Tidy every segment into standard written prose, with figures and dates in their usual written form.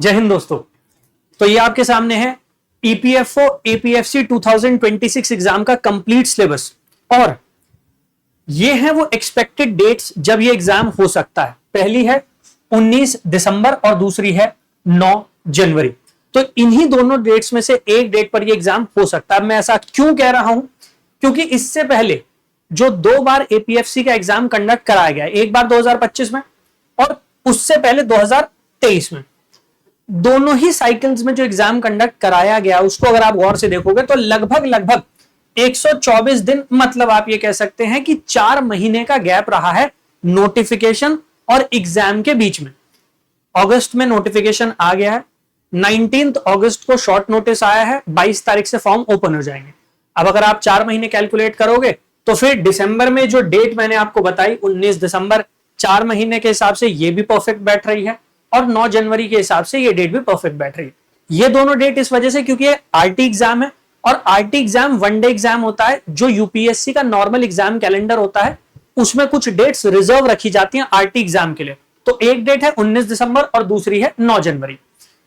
जय हिंद दोस्तों। तो ये आपके सामने है ईपीएफओ एपीएफसी 2026 एग्जाम का कंप्लीट सिलेबस और ये है वो एक्सपेक्टेड डेट्स जब ये एग्जाम हो सकता है। पहली है 19 दिसंबर और दूसरी है 9 जनवरी। तो इन्हीं दोनों डेट्स में से एक डेट पर ये एग्जाम हो सकता है। मैं ऐसा क्यों कह रहा हूं? क्योंकि इससे पहले जो 2 बार एपीएफसी का एग्जाम कंडक्ट कराया गया, एक बार 2025 में और उससे पहले 2023 में, दोनों ही साइकिल्स में जो एग्जाम कंडक्ट कराया गया उसको अगर आप गौर से देखोगे तो लगभग 124 दिन, मतलब आप ये कह सकते हैं कि 4 महीने का गैप रहा है नोटिफिकेशन और एग्जाम के बीच में। अगस्त में नोटिफिकेशन आ गया है, 19 अगस्त को शॉर्ट नोटिस आया है, 22 तारीख से फॉर्म ओपन हो जाएंगे। अब अगर आप 4 महीने कैलकुलेट करोगे तो फिर दिसंबर में जो डेट मैंने आपको बताई 19 दिसंबर, 4 महीने के हिसाब से ये भी परफेक्ट बैठ रही है और 9 जनवरी के हिसाब से ये डेट भी परफेक्ट बैठ रही है। ये दोनों डेट इस वजह से क्योंकि ये आरटी एग्जाम है और आरटी एग्जाम वनडे एग्जाम होता है। जो यूपीएससी का नॉर्मल एग्जाम कैलेंडर होता है उसमें कुछ डेट्स रिजर्व रखी जाती हैं आरटी एग्जाम के लिए। तो एक डेट है 19 दिसंबर और दूसरी है 9 जनवरी।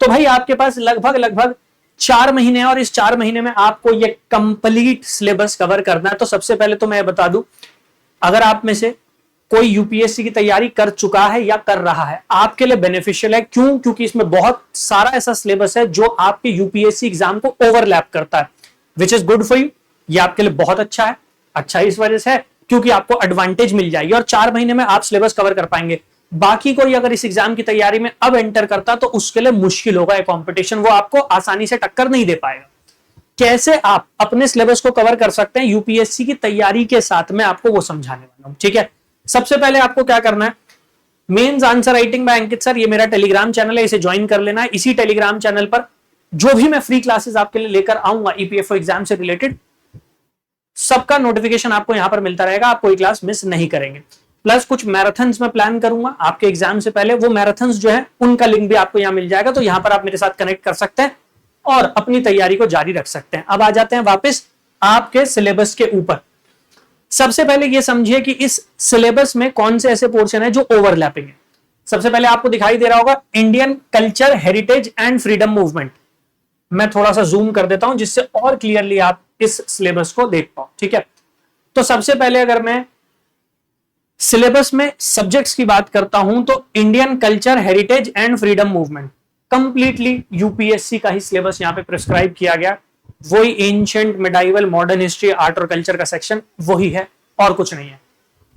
तो भाई आपके पास लगभग 4 महीने और इस 4 महीने में आपको ये कंप्लीट सिलेबस कवर करना है। तो सबसे पहले तो मैं बता दूं, अगर आप में से कोई यूपीएससी की तैयारी कर चुका है या कर रहा है, आपके लिए बेनिफिशियल है। क्यों? क्योंकि इसमें बहुत सारा ऐसा सिलेबस है जो आपके यूपीएससी एग्जाम को ओवरलैप करता है, which is good for you. ये आपके लिए बहुत अच्छा है। अच्छा इस वजह से है क्योंकि आपको एडवांटेज मिल जाएगी और 4 महीने में आप सिलेबस कवर कर पाएंगे। बाकी कोई अगर इस एग्जाम की तैयारी में अब एंटर करता तो उसके लिए मुश्किल होगा ये कंपटीशन, वो आपको आसानी से टक्कर नहीं दे पाएगा। कैसे आप अपने सिलेबस को कवर कर सकते हैं यूपीएससी की तैयारी के साथ, में आपको वो समझाने वाला हूं। ठीक है, सबसे पहले आपको क्या करना है, mains answer writing by Ankit sir, ये मेरा टेलीग्राम चैनल है, इसे ज्वाइन कर लेना है। इसी टेलीग्राम चैनल पर जो भी मैं फ्री क्लासेस आपके लिए लेकर आऊंगा ईपीएफओ एग्जाम से रिलेटेड, सबका नोटिफिकेशन आपको यहां पर मिलता रहेगा, आप कोई क्लास मिस नहीं करेंगे। प्लस कुछ मैराथन्स में प्लान करूंगा आपके एग्जाम से पहले, वो मैराथन्स जो है उनका लिंक भी आपको यहां मिल जाएगा। तो यहां पर आप मेरे साथ कनेक्ट कर सकते हैं और अपनी तैयारी को जारी रख सकते हैं। अब आ जाते हैं वापस आपके सिलेबस के ऊपर। सबसे पहले ये समझिए कि इस सिलेबस में कौन से ऐसे पोर्शन है जो ओवरलैपिंग है। सबसे पहले आपको दिखाई दे रहा होगा Indian culture, heritage and freedom movement. मैं थोड़ा सा जूम कर देता हूं जिससे और क्लियरली आप इस सिलेबस को देख पाओ। ठीक है, तो सबसे पहले अगर मैं सिलेबस में सब्जेक्ट्स की बात करता हूं तो Indian culture, heritage and freedom movement completely UPSC का ही सिलेबस यहां पे प्रिस्क्राइब किया गया। वही ancient, medieval, modern history, art और कल्चर का सेक्शन वही है और कुछ नहीं है।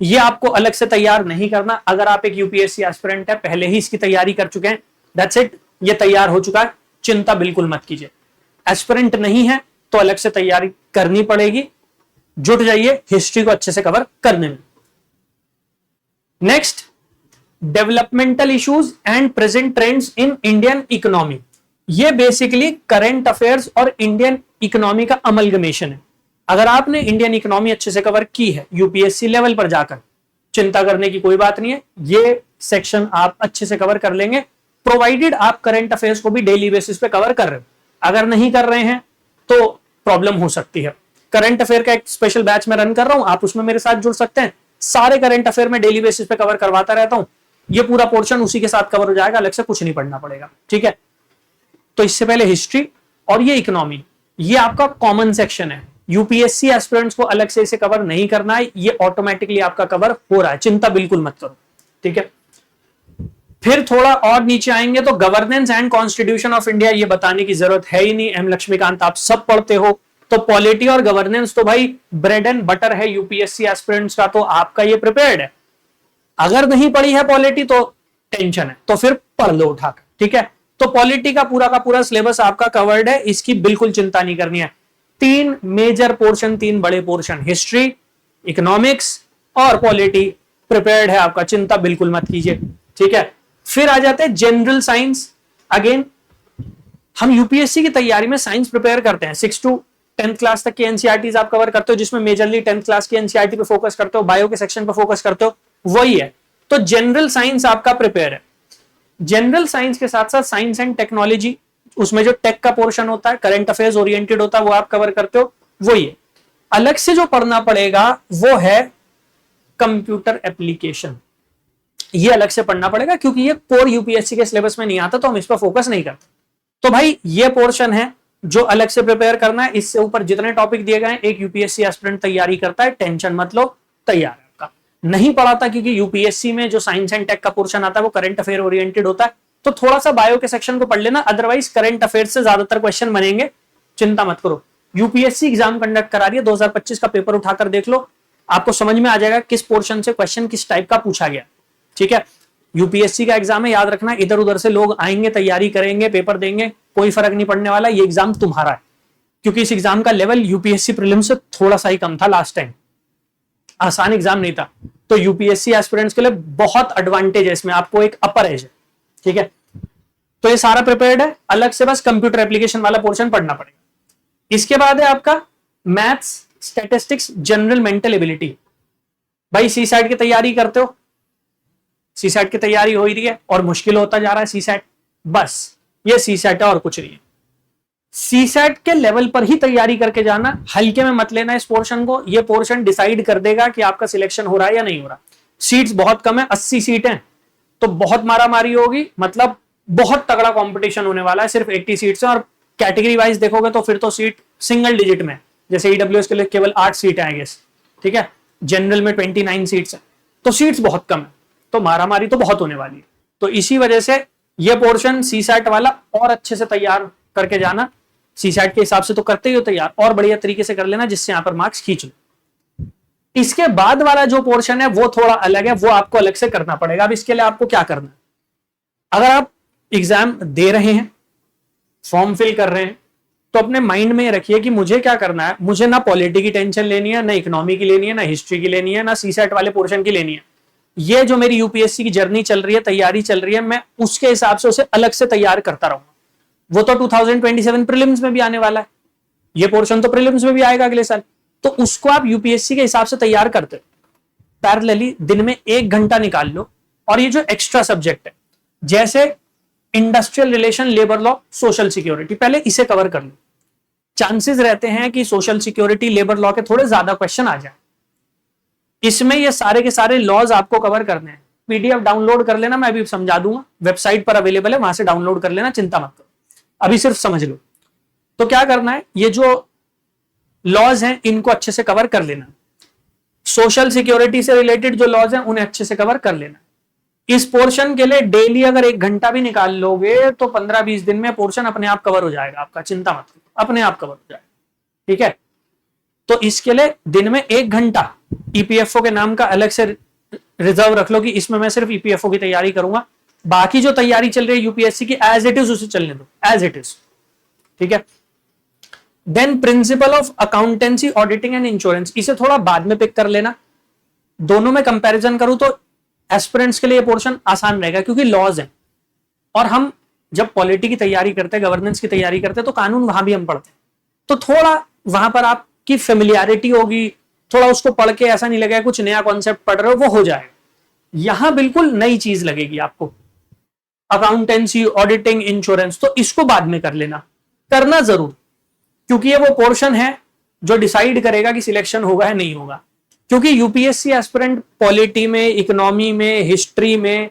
ये आपको अलग से तैयार नहीं करना। अगर आप एक यूपीएससी एस्पिरेंट है, पहले ही इसकी तैयारी कर चुके हैं, दैट्स इट, ये तैयार हो चुका है, चिंता बिल्कुल मत कीजिए। एस्पिरेंट नहीं है तो अलग से तैयारी करनी पड़ेगी, जुट जाइए हिस्ट्री को अच्छे से कवर करने में। Next, developmental issues and present trends in Indian economy. ये बेसिकली करंट अफेयर्स और इंडियन इकोनॉमी का अमलगमेशन है। अगर आपने इंडियन इकोनॉमी अच्छे से कवर की है यूपीएससी लेवल पर जाकर, चिंता करने की कोई बात नहीं है, ये सेक्शन आप अच्छे से कवर कर लेंगे, प्रोवाइडेड आप करंट अफेयर्स को भी डेली बेसिस पे कवर कर रहे हो। अगर नहीं कर रहे हैं तो प्रॉब्लम हो सकती है। करंट अफेयर का एक स्पेशल बैच में रन कर रहा हूं, आप उसमें मेरे साथ जुड़ सकते हैं। सारे करंट अफेयर में डेली बेसिस पे कवर करवाता रहता हूं, ये पूरा पोर्शन उसी के साथ कवर हो जाएगा, अलग से कुछ नहीं पढ़ना पड़ेगा। ठीक है, तो इससे पहले हिस्ट्री और ये इकोनॉमी, ये आपका कॉमन सेक्शन है। यूपीएससी एस्पिरेंट्स को अलग से इसे कवर नहीं करना है, ये ऑटोमेटिकली आपका कवर हो रहा है, चिंता बिल्कुल मत करो। ठीक है, फिर थोड़ा और नीचे आएंगे तो governance and constitution of India, ये बताने की जरूरत है ही नहीं, एम लक्ष्मीकांत आप सब पढ़ते हो। तो पॉलिटी और गवर्नेंस तो भाई ब्रेड एंड बटर है यूपीएससी एस्पिरेंट्स का, तो आपका ये प्रिपेयर्ड है। अगर नहीं पढ़ी है पॉलिटी तो टेंशन है, तो फिर पढ़ लो उठाकर। ठीक है, तो पॉलिटी का पूरा सिलेबस आपका कवर्ड है, इसकी बिल्कुल चिंता नहीं करनी है। 3 मेजर पोर्शन, 3 बड़े पोर्शन, हिस्ट्री, इकोनॉमिक्स और पॉलिटी प्रिपेयर्ड है आपका, चिंता बिल्कुल मत कीजिए। ठीक है, फिर आ जाते हैं जनरल साइंस। अगेन हम यूपीएससी की तैयारी में साइंस प्रिपेयर करते हैं, 6 to 10th क्लास तक की एनसीईआरटीज आप कवर करते हो, जिसमें मेजरली 10th क्लास की एनसीईआरटी पे फोकस करते हो, बायो के सेक्शन पे फोकस करते हो, वही है। तो जनरल साइंस आपका प्रिपेयर है। जनरल साइंस के साथ साथ साइंस एंड टेक्नोलॉजी, उसमें जो टेक का पोर्शन होता है, करंट अफेयर्स ओरिएंटेड होता है, वो आप कवर करते हो, वही है। अलग से जो पढ़ना पड़ेगा वो है कंप्यूटर एप्लीकेशन। ये अलग से पढ़ना पड़ेगा क्योंकि ये कोर यूपीएससी के सिलेबस में नहीं आता, तो हम इस पर फोकस नहीं करते। तो भाई ये पोर्शन है जो अलग से प्रिपेयर करना है। इससे ऊपर जितने टॉपिक दिए गए हैं, एक यूपीएससी एस्पिरेंट तैयारी करता है, टेंशन मत लो, तैयार है आपका। नहीं पढ़ा था क्योंकि यूपीएससी में जो साइंस एंड टेक का पोर्शन आता है वो करंट अफेयर ओरिएंटेड होता है, तो थोड़ा सा बायो के सेक्शन को पढ़ लेना, अदरवाइज करंट अफेयर से ज्यादातर क्वेश्चन बनेंगे, चिंता मत करो। यूपीएससी एग्जाम कंडक्ट करा रही है, 2025 का पेपर उठाकर देख लो, आपको समझ में आ जाएगा किस पोर्शन से क्वेश्चन किस टाइप का पूछा गया। ठीक है, यूपीएससी का एग्जाम है, याद रखना, इधर उधर से लोग आएंगे, तैयारी करेंगे, पेपर देंगे, कोई फर्क नहीं पड़ने वाला, ये एग्जाम तुम्हारा है। क्योंकि इस एग्जाम का लेवल यूपीएससी प्रीलिम से थोड़ा सा ही कम था लास्ट टाइम, आसान एग्जाम नहीं था, तो यूपीएससी एस्पिरेंट्स के लिए बहुत एडवांटेज है इसमें, आपको एक अपर एज है। ठीक है, तो ये सारा प्रिपेयर्ड है, अलग से बस कंप्यूटर एप्लीकेशन वाला पोर्शन पढ़ना पड़ेगा। इसके बाद है आपका maths, statistics, general mental ability. भाई सी सैट की तैयारी करते हो, सी सैट की तैयारी हो ही रही है और मुश्किल होता जा रहा है सी सैट, बस ये सी सैट है और कुछ नहीं है। सी सैट के लेवल पर ही तैयारी करके जाना, हल्के में मत लेना इस पोर्शन को, ये पोर्शन डिसाइड कर देगा कि आपका सिलेक्शन हो रहा है या नहीं हो रहा। सीट्स बहुत कम है, 80 सीट हैं, तो बहुत मारामारी होगी, मतलब बहुत तगड़ा कंपटीशन होने वाला है। सिर्फ 80 सीट्स हैं और कैटेगरी वाइज देखोगे तो फिर तो सीट सिंगल डिजिट में, जैसे ईडब्ल्यूएस के लिए केवल 8 सीट है आई गेस। ठीक है, जनरल में 29 सीट्स है, तो सीट्स बहुत कम है, तो मारामारी तो बहुत होने वाली है। तो इसी वजह से ये पोर्शन सी सैट वाला और अच्छे से तैयार करके जाना, सी सैट के हिसाब से तो करते ही हो तैयार, और बढ़िया तरीके से कर लेना जिससे यहां पर मार्क्स खींच लो। इसके बाद वाला जो पोर्शन है वो थोड़ा अलग है, वो आपको अलग से करना पड़ेगा। अब इसके लिए आपको क्या करना है, अगर आप एग्जाम दे रहे हैं, फॉर्म फिल कर रहे हैं, तो अपने माइंड में रखिए कि मुझे क्या करना है। मुझे ना पॉलिटी की टेंशन लेनी है, ना इकोनॉमी की लेनी है, ना हिस्ट्री की लेनी है, ना सी सैट वाले पोर्शन की लेनी है। ये जो मेरी यूपीएससी की जर्नी चल रही है, तैयारी चल रही है, मैं उसके हिसाब से उसे अलग से तैयार करता रहूंगा। वो तो 2027 प्रीलिम्स में भी आने वाला है, ये पोर्शन तो प्रीलिम्स में भी आएगा अगले साल, तो उसको आप यूपीएससी के हिसाब से तैयार करते हो। पैरेलली दिन में 1 घंटा निकाल लो, और ये जो एक्स्ट्रा सब्जेक्ट है जैसे industrial relation, labour law, social security, पहले इसे कवर कर लो। चांसेस रहते हैं कि सोशल सिक्योरिटी, लेबर लॉ के थोड़े ज्यादा क्वेश्चन आ जाए। इसमें ये सारे के सारे लॉज आपको कवर करने हैं। पीडीएफ डाउनलोड कर लेना, मैं अभी समझा दूंगा, वेबसाइट पर अवेलेबल है, वहां से डाउनलोड कर लेना, चिंता मत करो, अभी सिर्फ समझ लो। तो क्या करना है, ये जो लॉज हैं इनको अच्छे से कवर कर लेना, सोशल सिक्योरिटी से रिलेटेड जो लॉज हैं उन्हें अच्छे से कवर कर लेना। इस पोर्शन के लिए डेली अगर 1 घंटा भी निकाल लोगे तो 15-20 दिन में पोर्शन अपने आप कवर हो जाएगा आपका, चिंता मत करो, अपने आप कवर हो जाएगा। ठीक है, तो इसके लिए दिन में 1 घंटा ईपीएफओ के नाम का अलग से रिजर्व रख लो कि इसमें मैं सिर्फ ईपीएफओ की तैयारी करूंगा, बाकी जो तैयारी चल रही है यूपीएससी की एज इट इज उसे चलने दो, एज इट इज। ठीक है, then principle of accountancy, auditing and insurance, इसे थोड़ा बाद में पिक कर लेना। दोनों में कंपैरिजन करूं तो एस्पिरेंट्स के लिए पोर्शन आसान रहेगा क्योंकि लॉज है, और हम जब पॉलिटी की तैयारी करते हैं, गवर्नेंस की तैयारी करते हैं, तो कानून वहां भी हम पढ़ते हैं, तो थोड़ा वहां पर आपकी फेमिलियरिटी होगी, थोड़ा उसको पढ़ के ऐसा नहीं लगेगा कुछ नया कॉन्सेप्ट पढ़ रहे हो, वो हो जाएगा। यहां बिल्कुल नई चीज लगेगी आपको, अकाउंटेंसी, ऑडिटिंग, इंश्योरेंस, तो इसको बाद में कर लेना, करना जरूर, क्योंकि ये वो पोर्शन है जो डिसाइड करेगा कि सिलेक्शन होगा या नहीं होगा। क्योंकि यूपीएससी एस्पिरेंट पॉलिटी में, इकोनॉमी में, हिस्ट्री में,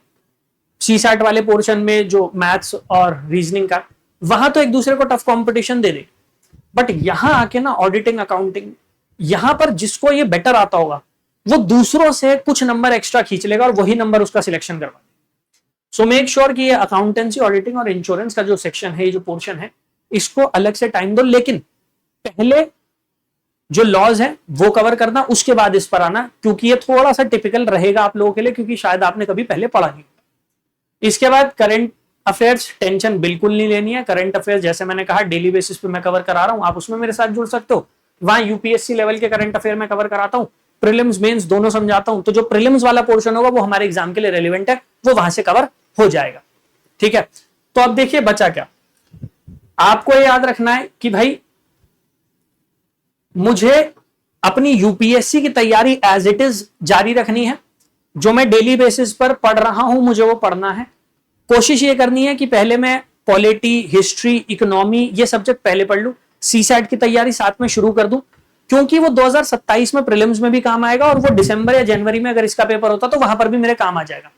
सीसैट वाले पोर्शन में जो मैथ्स और रीजनिंग का, वहां तो एक दूसरे को tough competition they they, but यहां आके ना ऑडिटिंग, अकाउंटिंग, यहां पर जिसको ये बेटर आता होगा वो दूसरों से कुछ नंबर एक्स्ट्रा खींच लेगा और वही नंबर उसका सिलेक्शन करवा देगा। सो मेक श्योर कि ये अकाउंटेंसी, ऑडिटिंग और इंश्योरेंस का जो सेक्शन है, ये जो पोर्शन है, इसको अलग से टाइम दो, लेकिन पहले जो लॉज है वो कवर करना, उसके बाद इस पर आना, क्योंकि ये थोड़ा सा टिपिकल रहेगा आप लोगों के लिए, क्योंकि शायद आपने कभी पहले पढ़ा नहीं। इसके बाद करंट अफेयर्स, टेंशन बिल्कुल नहीं लेनी है। करंट अफेयर्स जैसे मैंने कहा डेली बेसिस पे मैं कवर करा रहा हूं, आप उसमें मेरे साथ जुड़ सकते हो। वहां यूपीएससी लेवल के करंट अफेयर में कवर कराता हूं, प्रीलिम्स मेंस दोनों समझाता हूं, तो जो प्रीलिम्स वाला पोर्शन होगा वो हमारे एग्जाम के लिए रेलिवेंट है, वो वहां से कवर हो जाएगा। ठीक है, तो अब देखिए बचा क्या, आपको याद रखना है कि भाई मुझे अपनी यूपीएससी की तैयारी एज इट इज जारी रखनी है, जो मैं डेली बेसिस पर पढ़ रहा हूं मुझे वो पढ़ना है। कोशिश ये करनी है कि पहले मैं पॉलिटी, हिस्ट्री, इकोनॉमी, ये सब्जेक्ट पहले पढ़ लूं, सीसैट की तैयारी साथ में शुरू कर दूं, क्योंकि वो 2027 में प्रीलिम्स में भी काम आएगा, और वो दिसंबर या जनवरी में अगर इसका पेपर होता तो वहां पर भी मेरे काम आ जाएगा।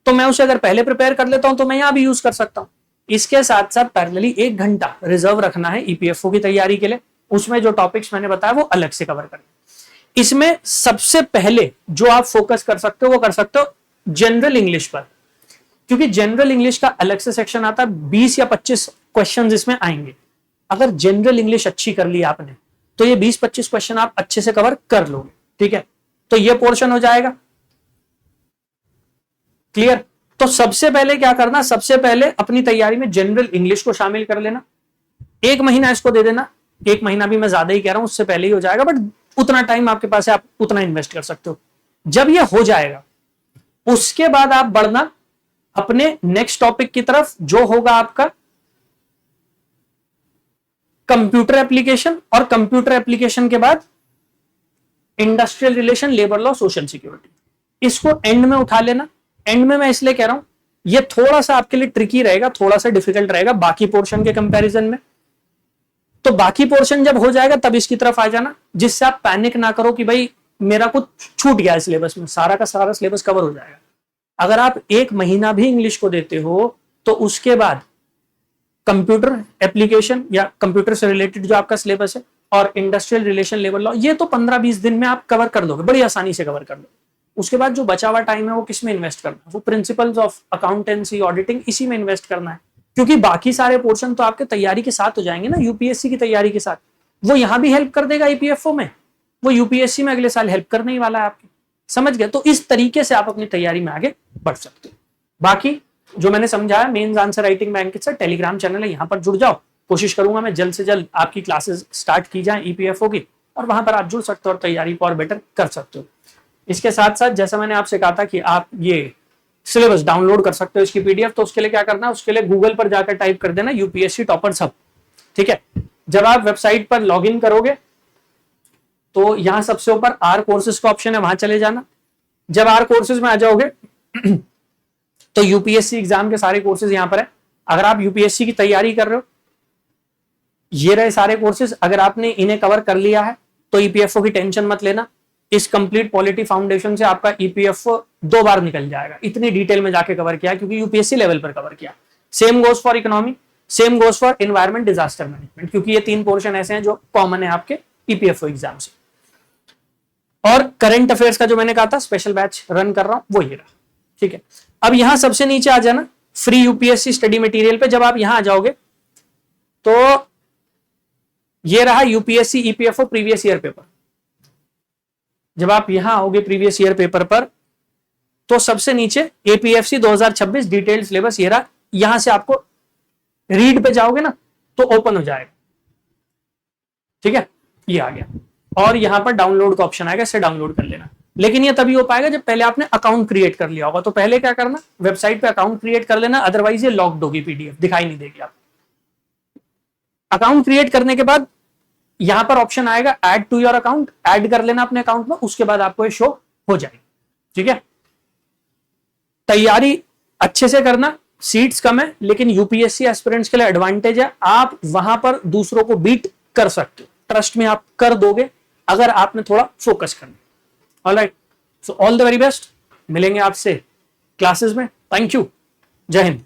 तो मैं उसे अगर पहले प्रिपेयर कर लेता हूं तो मैं यहां भी यूज कर सकता हूं। इसके साथ साथ पैरेलली 1 घंटा रिजर्व रखना है ईपीएफओ की तैयारी के लिए, उसमें जो टॉपिक्स मैंने बताया वो अलग से कवर करना। इसमें सबसे पहले जो आप फोकस कर सकते हो वो कर सकते हो जनरल इंग्लिश पर, क्योंकि जनरल इंग्लिश का अलग से सेक्शन आता है, 20 या 25 क्वेश्चन इसमें आएंगे। अगर जनरल इंग्लिश अच्छी कर ली आपने तो ये 20-25 क्वेश्चन आप अच्छे से कवर कर लोगे, ठीक है। तो ये पोर्शन हो जाएगा क्लियर। तो सबसे पहले क्या करना, सबसे पहले अपनी तैयारी में जनरल इंग्लिश को शामिल कर लेना, 1 महीना इसको दे देना। 1 महीना भी मैं ज्यादा ही कह रहा हूं, उससे पहले ही हो जाएगा, बट उतना टाइम आपके पास है, आप उतना इन्वेस्ट कर सकते हो। जब ये हो जाएगा उसके बाद आप बढ़ना अपने नेक्स्ट टॉपिक की तरफ, जो होगा आपका कंप्यूटर एप्लीकेशन, और कंप्यूटर एप्लीकेशन के बाद industrial relation, labour law, social security. इसको एंड में उठा लेना। एंड में मैं इसलिए कह रहा हूं ये थोड़ा सा आपके लिए ट्रिकी रहेगा, थोड़ा सा डिफिकल्ट रहेगा बाकी पोर्शन के कंपैरिजन में। तो बाकी पोर्शन जब हो जाएगा तब इसकी तरफ आ जाना, जिससे आप पैनिक ना करो कि भाई मेरा कुछ छूट गया है सिलेबस में, सारा का सारा सिलेबस कवर हो जाएगा। अगर आप 1 महीना भी इंग्लिश को देते हो तो उसके बाद कंप्यूटर एप्लीकेशन या कंप्यूटर से रिलेटेड जो आपका सिलेबस है और इंडस्ट्रियल रिलेशन, लेबर लॉ, ये तो 15-20 दिन में आप कवर कर लोगे, बड़ी आसानी से कवर कर लोगे। उसके बाद जो बचा हुआ टाइम है वो किस में इन्वेस्ट करना है, वो प्रिंसिपल्स ऑफ अकाउंटेंसी, ऑडिटिंग, इसी में इन्वेस्ट करना है, क्योंकि बाकी सारे पोर्शन तो आपके तैयारी के साथ हो जाएंगे ना, यूपीएससी की तैयारी के साथ। वो यहां भी हेल्प कर देगा ईपीएफओ में, वो यूपीएससी में अगले साल हेल्प करने ही वाला है आपकी, समझ गए। तो इस तरीके से आप अपनी तैयारी में आगे बढ़ सकते हो। बाकी जो मैंने समझाया मेंस आंसर राइटिंग बैंक से, टेलीग्राम चैनल है, यहां पर जुड़ जाओ। कोशिश करूंगा मैं जल्द से जल्द आपकी क्लासेस स्टार्ट की जाए ईपीएफओ की, और वहां पर आप जुड़ सकते हो और तैयारी को और बेटर कर सकते हो। इसके साथ साथ जैसा मैंने आपसे कहा था कि आप ये सिलेबस डाउनलोड कर सकते हो इसकी पीडीएफ, तो उसके लिए क्या करना है, उसके लिए गूगल पर जाकर टाइप कर देना यूपीएससी टॉपर्स हब, ठीक है। जब आप वेबसाइट पर लॉग इन करोगे तो यहां सबसे ऊपर आर कोर्सेज का ऑप्शन है, वहां चले जाना। जब आर कोर्सेज में आ जाओगे तो यूपीएससी एग्जाम के सारे कोर्सेज यहां पर है। अगर आप यूपीएससी की तैयारी कर रहे हो, ये रहे सारे कोर्सेज, अगर आपने इन्हें कवर कर लिया है तो ईपीएफओ की टेंशन मत लेना। इस कंप्लीट पॉलिटी फाउंडेशन से आपका ईपीएफओ 2 बार निकल जाएगा, इतनी डिटेल में जाके कवर किया क्योंकि यूपीएससी लेवल पर कवर किया। Same goes for economy, same goes for environment, disaster management, क्योंकि ये 3 पोर्शन ऐसे हैं जो कॉमन है आपके ईपीएफओ एग्जाम से। और करंट अफेयर्स का जो मैंने कहा था स्पेशल बैच रन कर रहा हूं, वो ये रहा, ठीक है। अब यहां सबसे नीचे आ जाना फ्री यूपीएससी स्टडी मटेरियल पे। जब आप यहां आ जाओगे तो ये रहा UPSC EPFO previous year paper. जब आप यहां आओगे प्रीवियस ईयर पेपर पर तो सबसे नीचे एपीएफसी 2026 डिटेल्ड सिलेबस ये रहा। यहां से आपको रीड पे जाओगे ना तो ओपन हो जाएगा, ठीक है, ये आ गया। और यहां पर डाउनलोड का ऑप्शन आएगा, इसे डाउनलोड कर लेना। लेकिन ये तभी हो पाएगा जब पहले आपने अकाउंट क्रिएट कर लिया होगा। तो पहले क्या करना, वेबसाइट पे अकाउंट क्रिएट कर लेना, अदरवाइज ये लॉक्ड होगी, पीडीएफ दिखाई नहीं देगी आप। अकाउंट क्रिएट करने के बाद यहां पर ऑप्शन आएगा add to your account, add कर लेना अपने अकाउंट में, उसके बाद आपको ये शो हो जाएगी, ठीक है। तैयारी अच्छे से करना, सीट्स कम है लेकिन यूपीएससी एस्पिरेंट्स के लिए एडवांटेज है, आप वहां पर दूसरों को बीट कर सकते हो। ट्रस्ट में आप कर दोगे अगर आपने थोड़ा फोकस करना। Alright, so all the very best, मिलेंगे आपसे क्लासेस में। थैंक यू, जय हिंद।